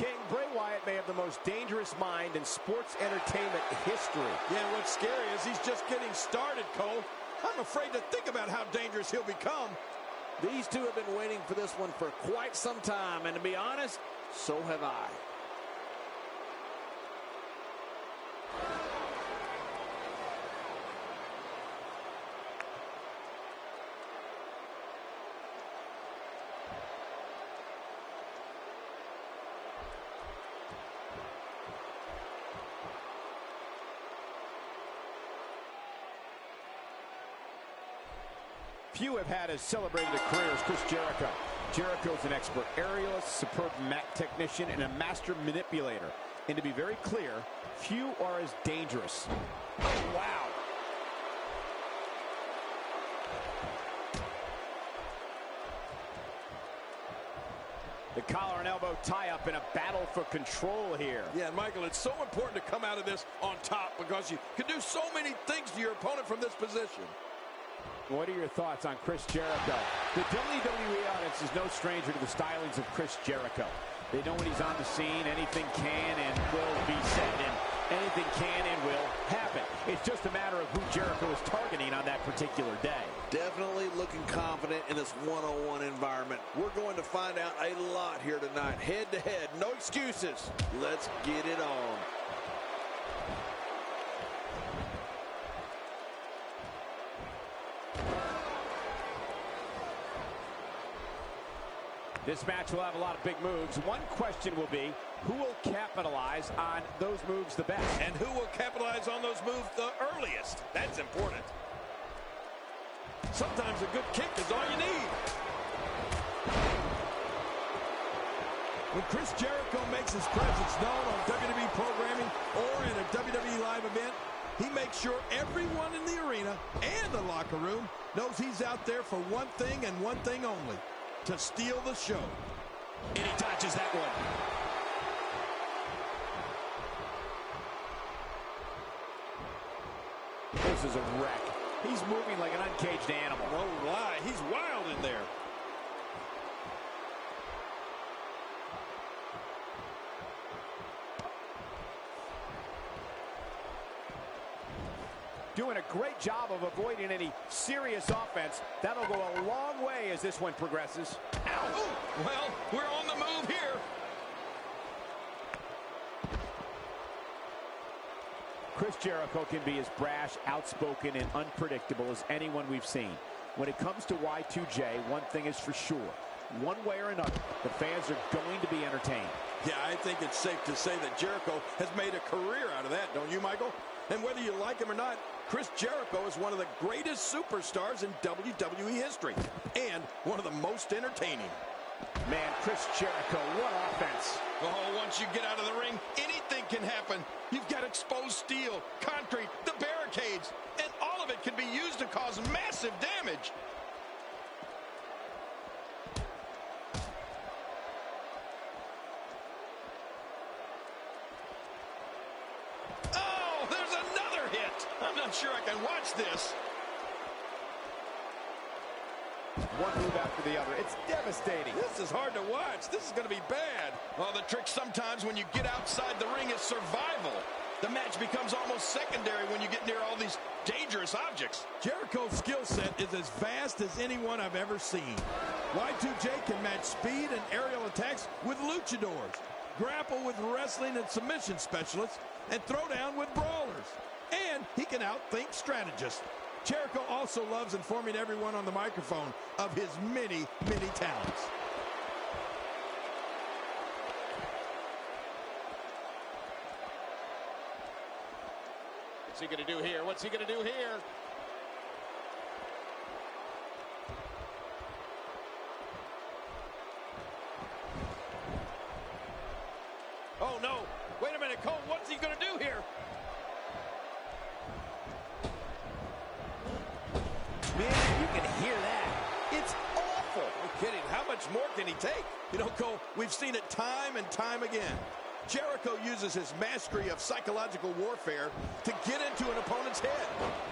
King, Bray Wyatt may have the most dangerous mind in sports entertainment history. Yeah, what's scary is he's just getting started, Cole. I'm afraid to think about how dangerous he'll become. These two have been waiting for this one for quite some time, and to be honest, so have I. Few have had as celebrated a career as Chris Jericho. Jericho's an expert aerialist, superb mat technician, and a master manipulator. And to be very clear, few are as dangerous. Oh, wow. The collar and elbow tie-up in a battle for control here. Yeah, Michael, it's so important to come out of this on top because you can do so many things to your opponent from this position. What are your thoughts on Chris Jericho? The WWE audience is no stranger to the stylings of Chris Jericho. They know when he's on the scene, anything can and will be said, and anything can and will happen. It's just a matter of who Jericho is targeting on that particular day. Definitely looking confident in this one-on-one environment. We're going to find out a lot here tonight. Head-to-head, no excuses. Let's get it on. This match will have a lot of big moves. One question will be, who will capitalize on those moves the best? And who will capitalize on those moves the earliest? That's important. Sometimes a good kick is all you need. When Chris Jericho makes his presence known on WWE programming or in a WWE live event, he makes sure everyone in the arena and the locker room knows he's out there for one thing and one thing only: to steal the show. And he dodges that one. This is a wreck. He's moving like an uncaged animal. No lie, he's wild in there. Doing a great job of avoiding any serious offense. That'll go a long way as this one progresses. Ow! Ooh, well, we're on the move here. Chris Jericho can be as brash, outspoken, and unpredictable as anyone we've seen. When it comes to Y2J, one thing is for sure. One way or another, the fans are going to be entertained. Yeah, I think it's safe to say that Jericho has made a career out of that, don't you, Michael? And whether you like him or not, Chris Jericho is one of the greatest superstars in WWE history and one of the most entertaining. Man, Chris Jericho, what offense. Oh, once you get out of the ring, anything can happen. You've got exposed steel, concrete, the barricades, and all of it can be used to cause massive damage. Oh, there's another hit. I'm not sure I can watch this. One move after the other. It's devastating. This is hard to watch. This is going to be bad. Well, the trick sometimes when you get outside the ring is survival. The match becomes almost secondary when you get near all these dangerous objects. Jericho's skill set is as vast as anyone I've ever seen. Y2J can match speed and aerial attacks with luchadors, grapple with wrestling and submission specialists, and throw down with brawlers. And he can outthink strategists. Jericho also loves informing everyone on the microphone of his many, many talents. What's he going to do here? What's he going to do here? Oh, no. Wait a minute, Cole. What's he going to do here? Man, you can hear that. It's awful. No kidding. How much more can he take? You know, Cole, we've seen it time and time again. Jericho uses his mastery of psychological warfare to get into an opponent's head.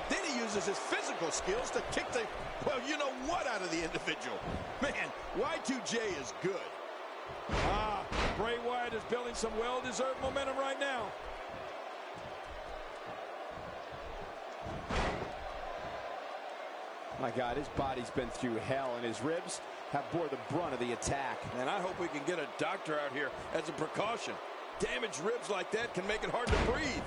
Then he uses his physical skills to kick the, well, you know what out of the individual. Man, Y2J is good. Bray Wyatt is building some well-deserved momentum right now. My God, his body's been through hell, and his ribs have bore the brunt of the attack. And I hope we can get a doctor out here as a precaution. Damaged ribs like that can make it hard to breathe.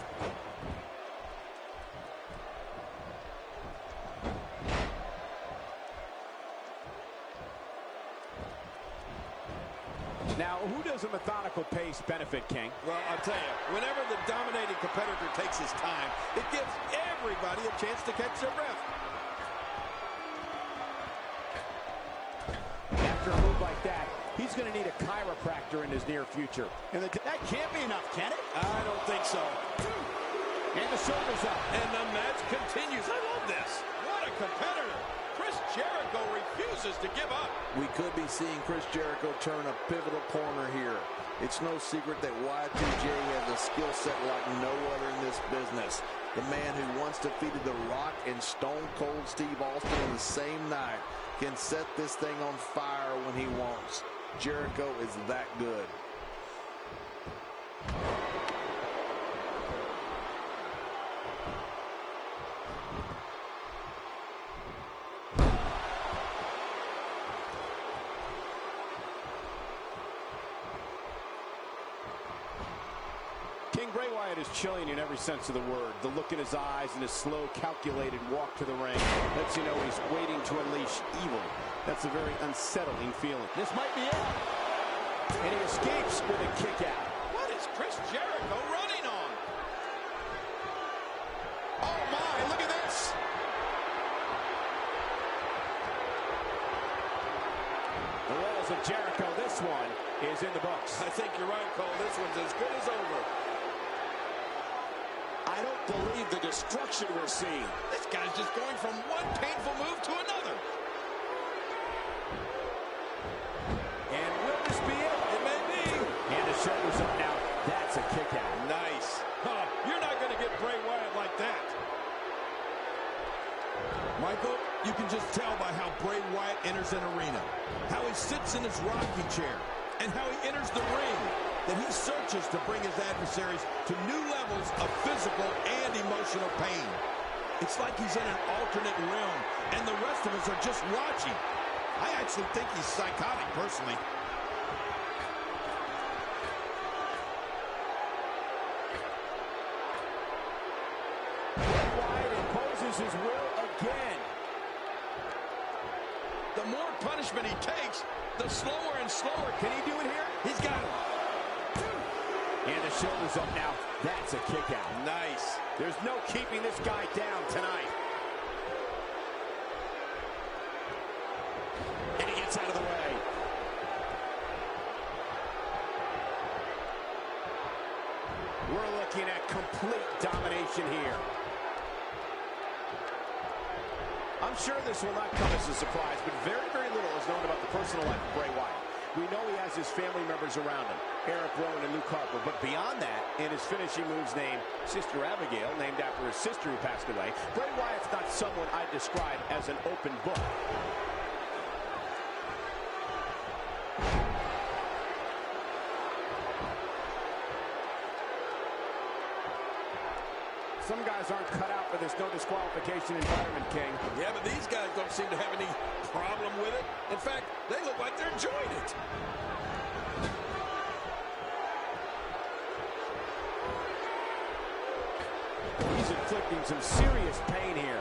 Now, who does a methodical pace benefit, King? Well, I'll tell you, whenever the dominating competitor takes his time, it gives everybody a chance to catch their breath. After a move like that, he's going to need a chiropractor in his near future. And that can't be enough, can it? I don't think so. And the shoulder's up. And the match continues. I love this. What a competitor. Chris Jericho refuses to give up. We could be seeing Chris Jericho turn a pivotal corner here. It's no secret that Y2J has a skill set like no other in this business. The man who once defeated The Rock and Stone Cold Steve Austin in the same night can set this thing on fire when he wants. Jericho is that good. King, Bray Wyatt is chilling in every sense of the word. The look in his eyes and his slow, calculated walk to the ring lets you know he's waiting to unleash evil. That's a very unsettling feeling. This might be it. And he escapes with a kick out. What is Chris Jericho running on? Oh my, look at this. The walls of Jericho, this one is in the books. I think you're right, Cole. This one's as good as over. I don't believe the destruction we're seeing. This guy's just going from one painful move to another. And will this be it? It may be. And the shoulder's up now. That's a kick out. Nice. Huh, you're not going to get Bray Wyatt like that. Michael, you can just tell by how Bray Wyatt enters an arena, how he sits in his rocking chair, and how he enters the ring, that he searches to bring his adversaries to new levels of physical and emotional pain. It's like he's in an alternate realm, and the rest of us are just watching. I actually think he's psychotic, personally. Bray Wyatt imposes his will again. The more punishment he takes, the slower and slower. Can he do it here? He's got him. And the shoulder's up now. That's a kick out. Nice. There's no keeping this guy down tonight. And he gets out of the way. We're looking at complete domination here. I'm sure this will not come as a surprise, but very, very little is known about the personal life of Bray Wyatt. We know he has his family members around him, Eric Rowan and Luke Harper. But beyond that, in his finishing moves named Sister Abigail, named after his sister who passed away, Bray Wyatt's not someone I'd describe as an open book. Some guys aren't cut out for this no disqualification environment, King. Yeah, but these guys don't seem to have any problem with it. In fact, they look like they're enjoying it. He's inflicting some serious pain here.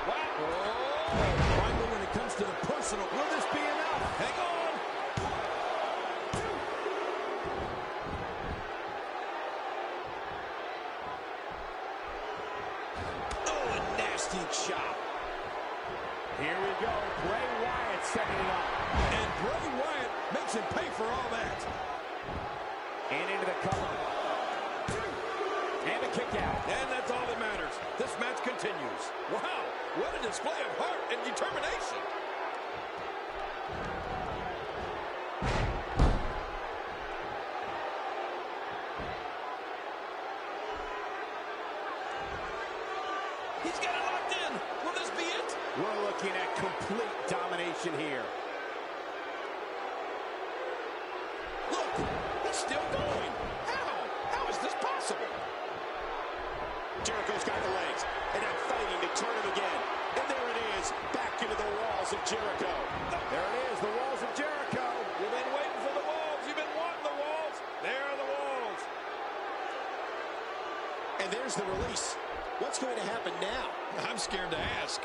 Wow. Oh. Michael, when it comes to the personal, Will this be enough? hang on. Chop. Here we go. Bray Wyatt setting it up. And Bray Wyatt makes him pay for all that. And into the cover. And a kick out. And that's all that matters. This match continues. Wow, what a display of heart and determination. He's He's got it locked in. Will this be it? We're looking at complete domination here. Look, he's still going. How? How is this possible? Jericho's got the legs, and now fighting to turn him again. And there it is, back into the walls of Jericho. There it is, the walls of Jericho. You've been waiting for the walls. You've been wanting the walls. There are the walls. And there's the release. What's going to happen now? I'm scared to ask.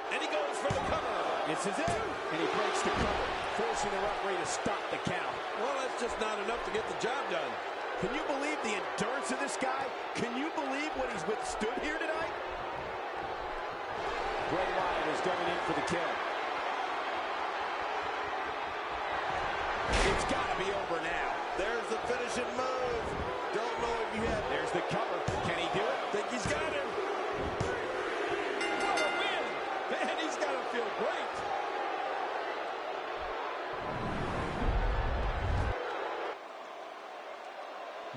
And he goes for the cover. This is it. And he breaks the cover, forcing the referee to stop the count. Well, that's just not enough to get the job done. Can you believe the endurance of this guy? Can you believe what he's withstood here tonight? Bray Wyatt is going in for the kill. It's got to be over now. There's the finishing move. Don't know if you have. There's the cover. Can he do it? Think he's got him. What a win. Man, he's got to feel great.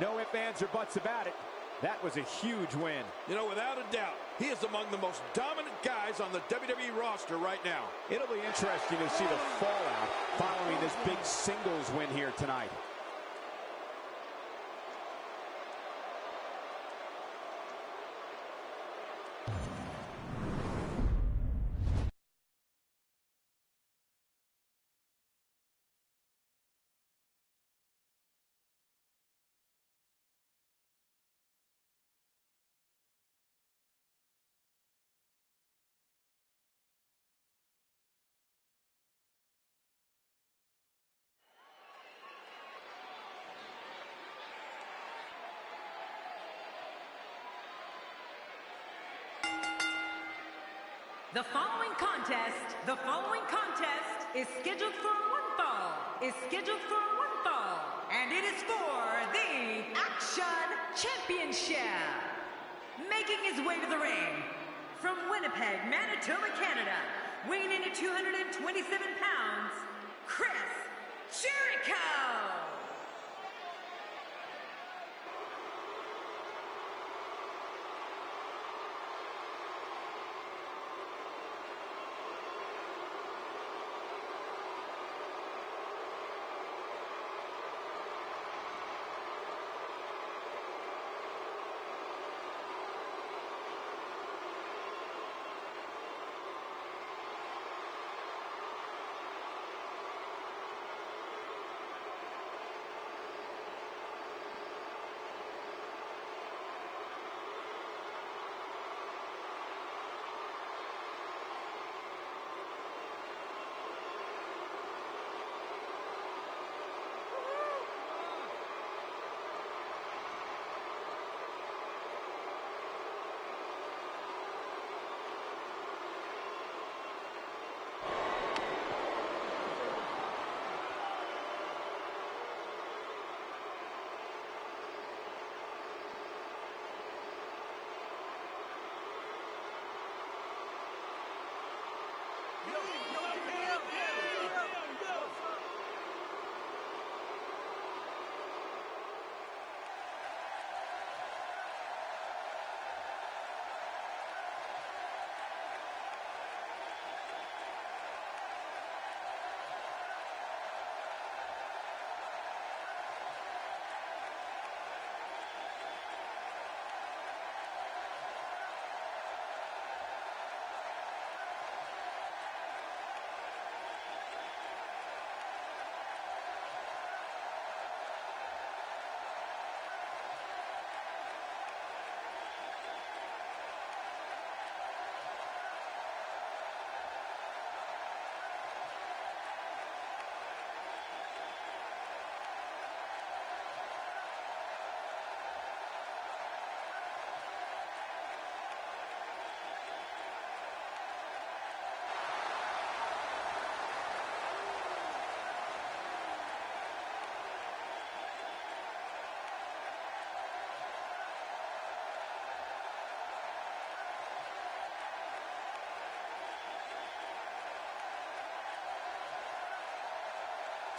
No ifs, ands, or buts about it. That was a huge win. You know, without a doubt, he is among the most dominant guys on the WWE roster right now. It'll be interesting to see the fallout following this big singles win here tonight. The following contest is scheduled for one fall, and it is for the Action Championship. Making his way to the ring from Winnipeg, Manitoba, Canada, weighing in at 227 pounds, Chris Jericho.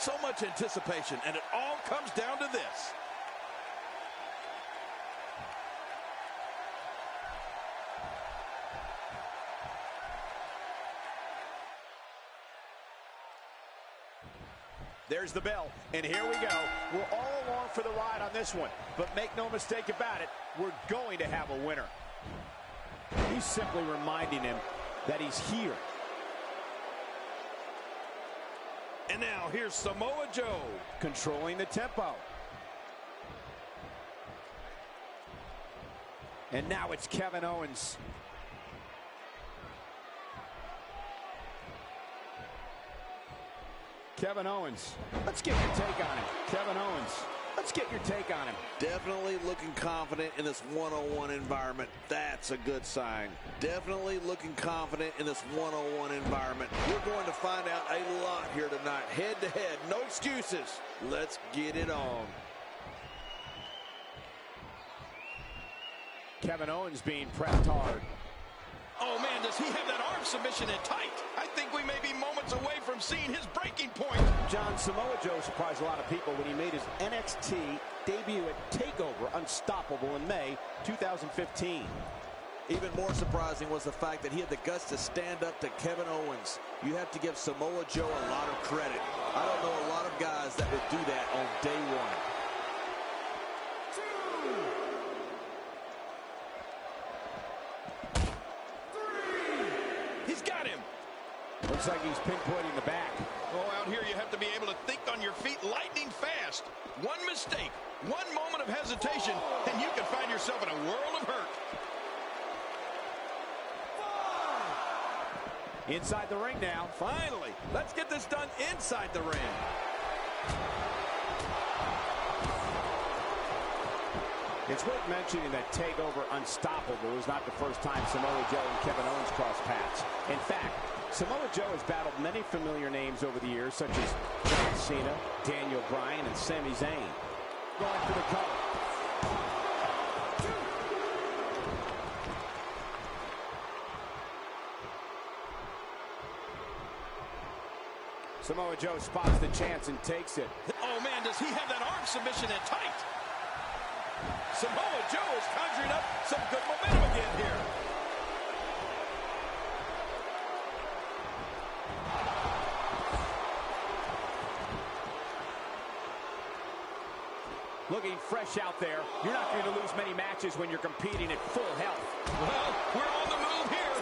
So much anticipation, and it all comes down to this. There's the bell, and here we go. We're all along for the ride on this one, but make no mistake about it, we're going to have a winner. He's simply reminding him that he's here. And now here's Samoa Joe. Controlling the tempo. And now it's Kevin Owens. Kevin Owens. Let's get your take on him. Kevin Owens. Let's get your take on him. Definitely looking confident in this one-on-one environment. That's a good sign. Definitely looking confident in this one-on-one environment. We're going to find out a lot here tonight. Head-to-head, no excuses. Let's get it on. Kevin Owens being pressed hard. Oh, man, does he have that arm submission in tight? I think we may be moments away from seeing his breaking point. John, Samoa Joe surprised a lot of people when he made his NXT debut at TakeOver Unstoppable in May 2015. Even more surprising was the fact that he had the guts to stand up to Kevin Owens. You have to give Samoa Joe a lot of credit. I don't know a lot of guys that would do that on day one. Looks like he's pinpointing the back. Oh, out here you have to be able to think on your feet lightning fast. One mistake, one moment of hesitation, and you can find yourself in a world of hurt. Inside the ring now. Finally, let's get this done inside the ring. It's worth mentioning that TakeOver Unstoppable is not the first time Samoa Joe and Kevin Owens crossed paths. In fact, Samoa Joe has battled many familiar names over the years, such as John Cena, Daniel Bryan, and Sami Zayn. Going for the cover. Samoa Joe spots the chance and takes it. Oh, man, does he have that arm submission in tight? Samoa Joe is conjuring up some good momentum again here. Looking fresh out there. You're not going to lose many matches when you're competing at full health. Well, we're on the move here.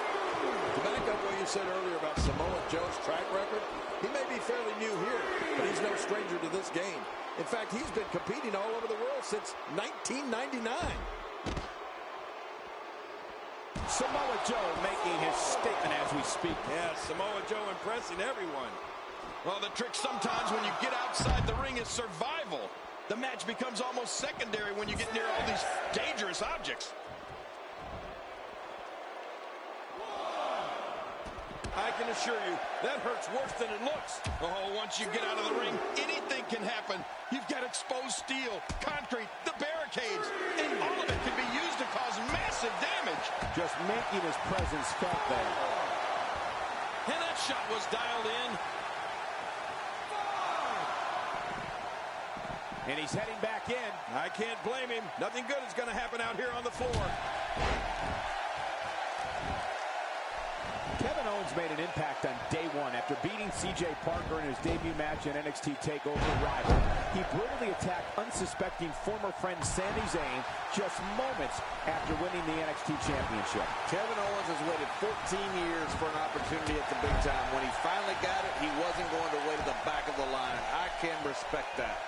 To back up what you said earlier about Samoa Joe's track record, he may be fairly new here, but he's no stranger to this game. In fact, he's been competing all over the world since 1999. Samoa Joe making his statement as we speak. Yeah, Samoa Joe impressing everyone. Well, the trick sometimes when you get outside the ring is survival. The match becomes almost secondary when you get near all these dangerous objects. I can assure you, that hurts worse than it looks. Oh, once you get out of the ring, anything can happen. You've got exposed steel, concrete, the barricades, and all of it can be used to cause massive damage. Just making his presence felt there. And that shot was dialed in. And he's heading back in. I can't blame him. Nothing good is going to happen out here on the floor. Kevin Owens made an impact on day one after beating C.J. Parker in his debut match in NXT TakeOver Rival. He brutally attacked unsuspecting former friend Sami Zayn just moments after winning the NXT Championship. Kevin Owens has waited 14 years for an opportunity at the big time. When he finally got it, he wasn't going to wait at the back of the line. I can respect that.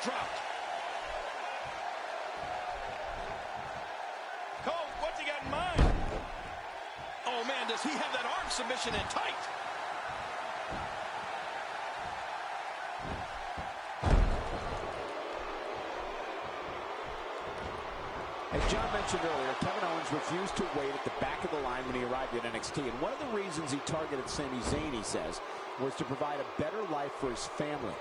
Dropped. Cole, what's he got in mind? Oh, man, does he have that arm submission in tight? As John mentioned earlier, Kevin Owens refused to wait at the back of the line when he arrived at NXT. And one of the reasons he targeted Sami Zayn, he says, was to provide a better life for his family.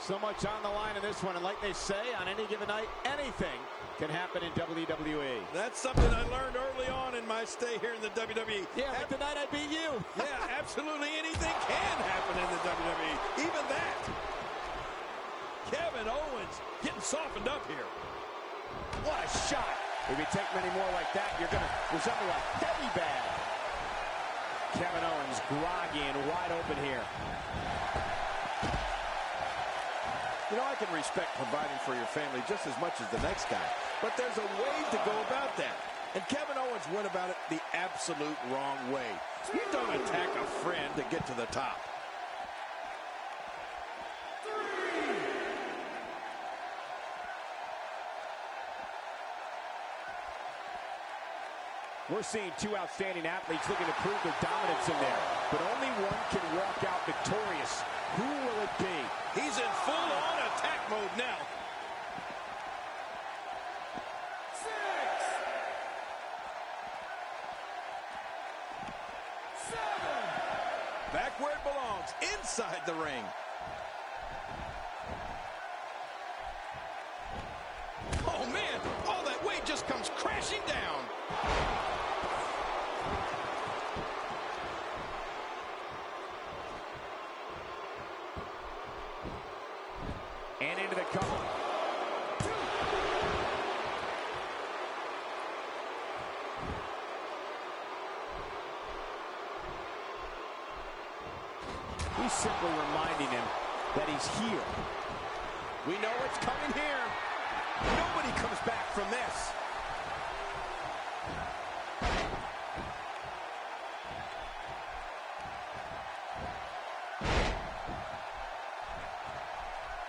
So much on the line in this one, and like they say, on any given night, anything can happen in WWE. That's something I learned early on in my stay here in the WWE. Yeah, like the night I beat you. Yeah, absolutely anything can happen in the WWE. Even that. Kevin Owens getting softened up here. What a shot. If you take many more like that, you're going to resemble a heavy bag. Kevin Owens groggy and wide open here. You know, I can respect providing for your family just as much as the next guy, but there's a way to go about that. And Kevin Owens went about it the absolute wrong way. You don't attack a friend to get to the top. We're seeing two outstanding athletes looking to prove their dominance in there, but only one can walk out victorious. Who will it be? He's in full-on attack mode now. 6, 7. Back where it belongs, inside the ring. Oh, man, all that weight just comes crashing down. And into the cover. He's simply reminding him that he's here. We know it's coming here. Nobody comes back from this.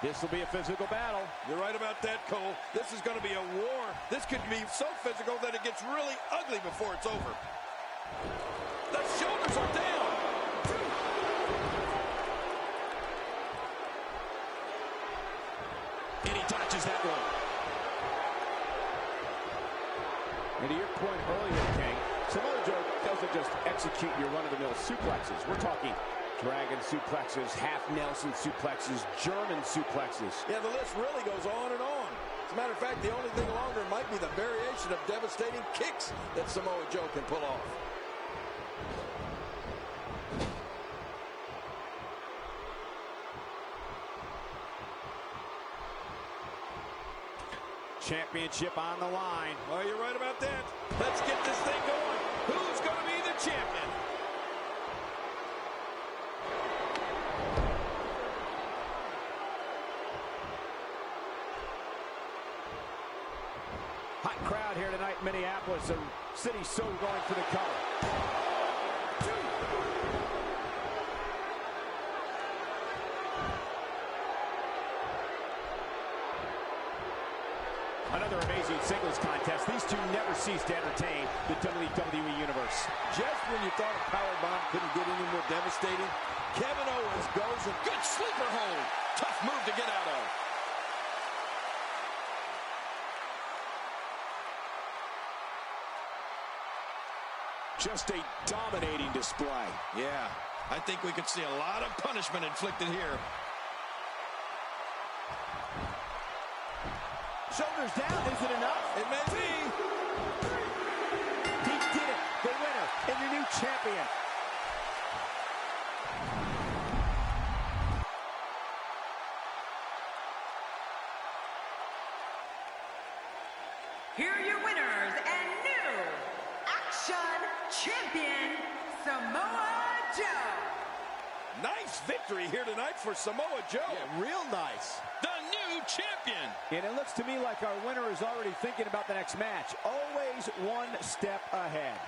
This will be a physical battle. You're right about that, Cole. This is going to be a war. This could be so physical that it gets really ugly before it's over. The shoulders are down. And he touches that one. And to your point earlier, King, Samoa Joe doesn't just execute your run-of-the-mill suplexes. We're talking dragon suplexes, half Nelson suplexes, German suplexes. Yeah, the list really goes on and on. As a matter of fact, the only thing longer might be the variation of devastating kicks that Samoa Joe can pull off. Championship on the line. Oh, you're right about that. Let's get this thing going. Who's going to be the champion? Hot crowd here tonight in Minneapolis. The city's so going for the cover. Another amazing singles contest. These two never cease to entertain the WWE Universe. Just when you thought a powerbomb couldn't get any more devastating, Kevin Owens goes and good sleeper hold. Tough move to get out of. Just a dominating display. Yeah, I think we could see a lot of punishment inflicted here. Shoulders down, is it enough? It may be. He did it, the winner and your new champion. Here are your winners and new Action Champion, Samoa Joe. Nice victory here tonight for Samoa Joe. Yeah, real nice. The new champion. And it looks to me like our winner is already thinking about the next match. Always one step ahead.